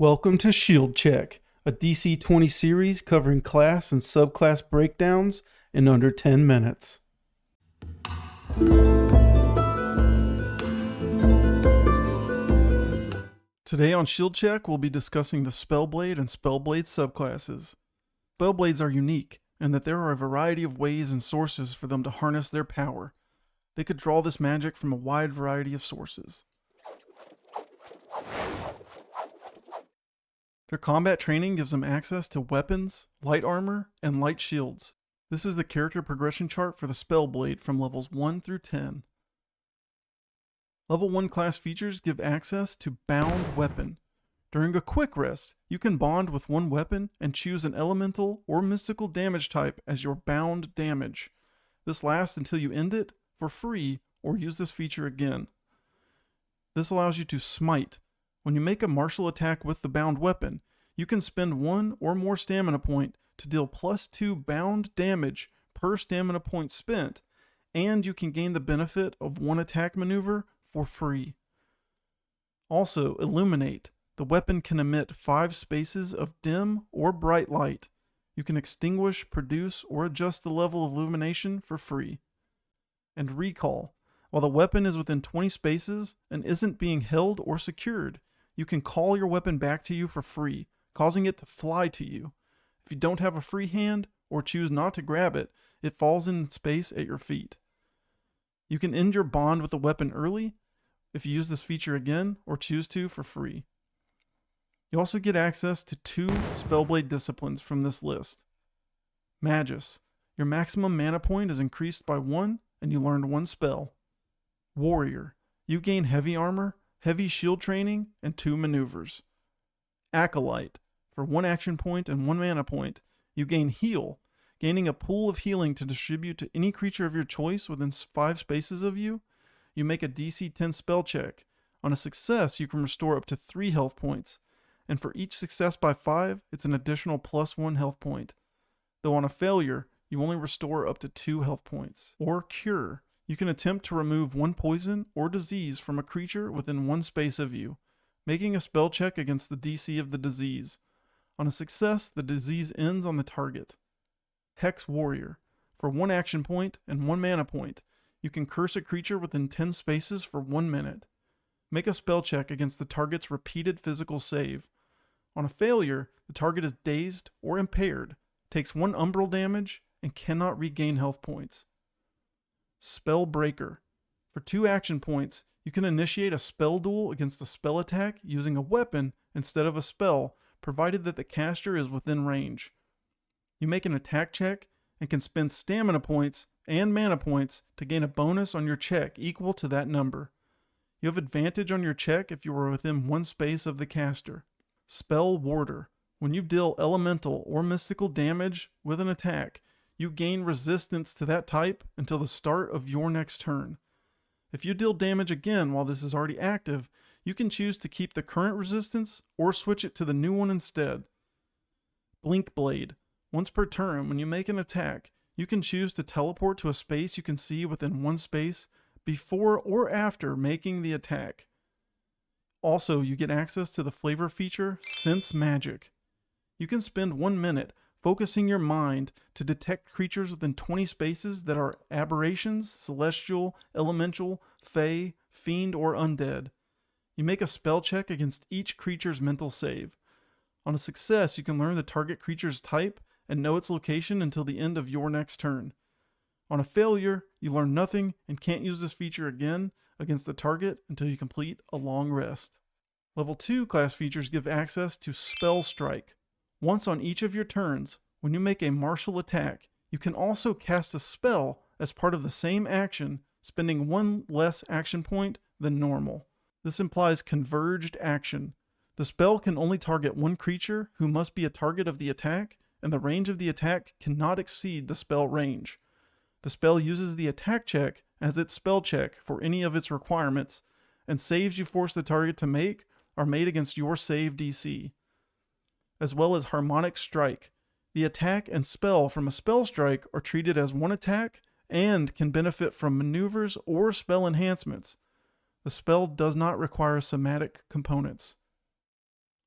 Welcome to Shield Check, a DC20 series covering class and subclass breakdowns in under 10 minutes. Today on Shield Check, we'll be discussing the Spellblade and Spellblade subclasses. Spellblades are unique in that there are a variety of ways and sources for them to harness their power. They could draw this magic from a wide variety of sources. Their combat training gives them access to weapons, light armor, and light shields. This is the character progression chart for the Spellblade from levels 1 through 10. Level 1 class features give access to Bound Weapon. During a quick rest, you can bond with one weapon and choose an elemental or mystical damage type as your bound damage. This lasts until you end it for free or use this feature again. This allows you to smite. When you make a martial attack with the bound weapon, you can spend one or more stamina point to deal +2 bound damage per stamina point spent, and you can gain the benefit of one attack maneuver for free. Also, Illuminate. The weapon can emit 5 spaces of dim or bright light. You can extinguish, produce, or adjust the level of illumination for free. And Recall. While the weapon is within 20 spaces and isn't being held or secured, you can call your weapon back to you for free, causing it to fly to you. If you don't have a free hand or choose not to grab it, it falls in space at your feet. You can end your bond with the weapon early if you use this feature again or choose to for free. You also get access to 2 Spellblade disciplines from this list. Magus. Your maximum mana point is increased by 1 and you learn 1 spell. Warrior. You gain heavy armor, heavy shield training, and 2 maneuvers. Acolyte. For 1 action point and 1 mana point, you gain Heal, gaining a pool of healing to distribute to any creature of your choice within 5 spaces of you. You make a DC10 spell check. On a success, you can restore up to 3 health points, and for each success by 5, it's an additional +1 health point. Though on a failure, you only restore up to 2 health points. Or Cure. You can attempt to remove 1 poison or disease from a creature within 1 space of you, making a spell check against the DC of the disease. On a success, the disease ends on the target. Hex Warrior. For 1 action point and 1 mana point, you can curse a creature within 10 spaces for 1 minute. Make a spell check against the target's repeated physical save. On a failure, the target is dazed or impaired, takes 1 umbral damage, and cannot regain health points. Spellbreaker. For 2 action points, you can initiate a spell duel against a spell attack using a weapon instead of a spell, provided that the caster is within range. You make an attack check and can spend stamina points and mana points to gain a bonus on your check equal to that number. You have advantage on your check if you are within 1 space of the caster. Spell Warder. When you deal elemental or mystical damage with an attack, you gain resistance to that type until the start of your next turn. If you deal damage again while this is already active, you can choose to keep the current resistance or switch it to the new one instead. Blink Blade. Once per turn, when you make an attack, you can choose to teleport to a space you can see within 1 space before or after making the attack. Also, you get access to the flavor feature Sense Magic. You can spend 1 minute focusing your mind to detect creatures within 20 spaces that are aberrations, celestial, elemental, fey, fiend, or undead. You make a spell check against each creature's mental save. On a success, you can learn the target creature's type and know its location until the end of your next turn. On a failure, you learn nothing and can't use this feature again against the target until you complete a long rest. Level 2 class features give access to Spell Strike. Once on each of your turns, when you make a martial attack, you can also cast a spell as part of the same action, spending 1 less action point than normal. This implies converged action. The spell can only target 1 creature who must be a target of the attack, and the range of the attack cannot exceed the spell range. The spell uses the attack check as its spell check for any of its requirements, and saves you force the target to make are made against your save DC. As well as Harmonic Strike. The attack and spell from a spell strike are treated as 1 attack and can benefit from maneuvers or spell enhancements. The spell does not require somatic components.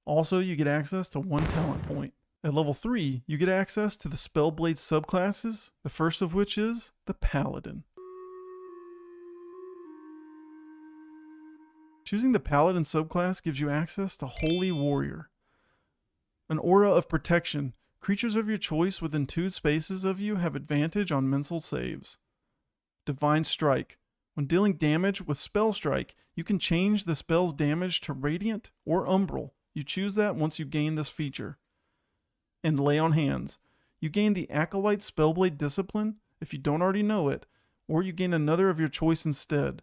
Also, you get access to 1 talent point. At level 3, you get access to the Spellblade subclasses, the first of which is the Paladin. Choosing the Paladin subclass gives you access to Holy Warrior. An aura of protection. Creatures of your choice within 2 spaces of you have advantage on mental saves. Divine Strike. When dealing damage with Spell Strike, you can change the spell's damage to Radiant or Umbral. You choose that once you gain this feature. And Lay on Hands. You gain the Acolyte Spellblade Discipline if you don't already know it, or you gain another of your choice instead.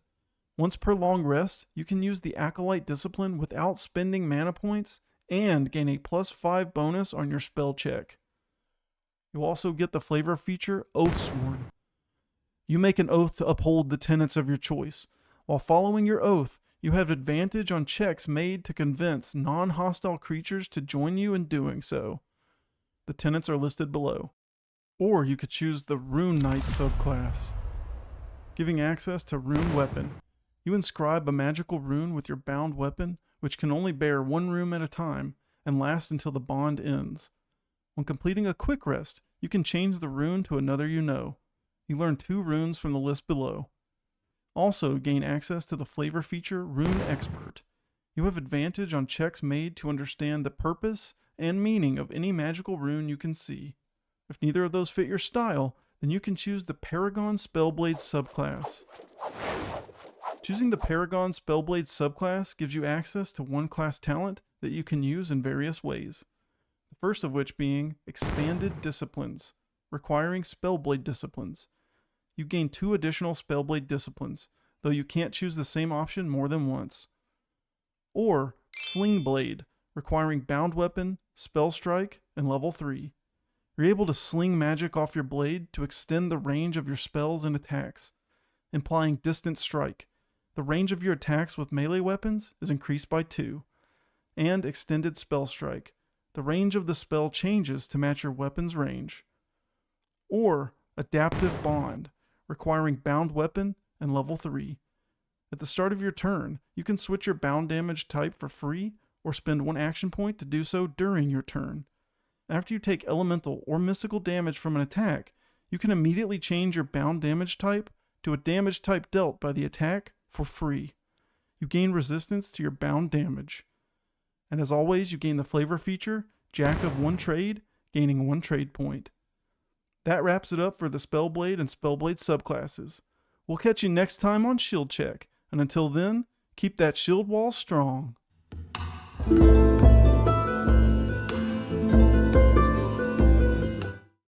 Once per long rest, you can use the Acolyte Discipline without spending mana points and gain a +5 bonus on your spell check. You'll also get the flavor feature Oathsworn. You make an oath to uphold the tenets of your choice. While following your oath, you have advantage on checks made to convince non-hostile creatures to join you in doing so. The tenets are listed below. Or you could choose the Rune Knight subclass, giving access to Rune Weapon. You inscribe a magical rune with your bound weapon, which can only bear 1 rune at a time and last until the bond ends. When completing a quick rest, you can change the rune to another you know. You learn 2 runes from the list below. Also, gain access to the flavor feature Rune Expert. You have advantage on checks made to understand the purpose and meaning of any magical rune you can see. If neither of those fit your style, then you can choose the Paragon Spellblade subclass. Choosing the Paragon Spellblade subclass gives you access to 1 class talent that you can use in various ways. The first of which being Expanded Disciplines, requiring Spellblade Disciplines. You gain 2 additional Spellblade Disciplines, though you can't choose the same option more than once. Or Sling Blade, requiring Bound Weapon, Spell Strike, and level 3. You're able to sling magic off your blade to extend the range of your spells and attacks, implying Distant Strike. The range of your attacks with melee weapons is increased by 2. And Extended Spell Strike. The range of the spell changes to match your weapon's range. Or Adaptive Bond, requiring Bound Weapon and level 3. At the start of your turn, you can switch your bound damage type for free or spend 1 action point to do so during your turn. After you take elemental or mystical damage from an attack, you can immediately change your bound damage type to a damage type dealt by the attack for free. You gain resistance to your bound damage. And as always, you gain the flavor feature, Jack of 1 Trade, gaining 1 trade point. That wraps it up for the Spellblade and Spellblade subclasses. We'll catch you next time on Shield Check, and until then, keep that shield wall strong.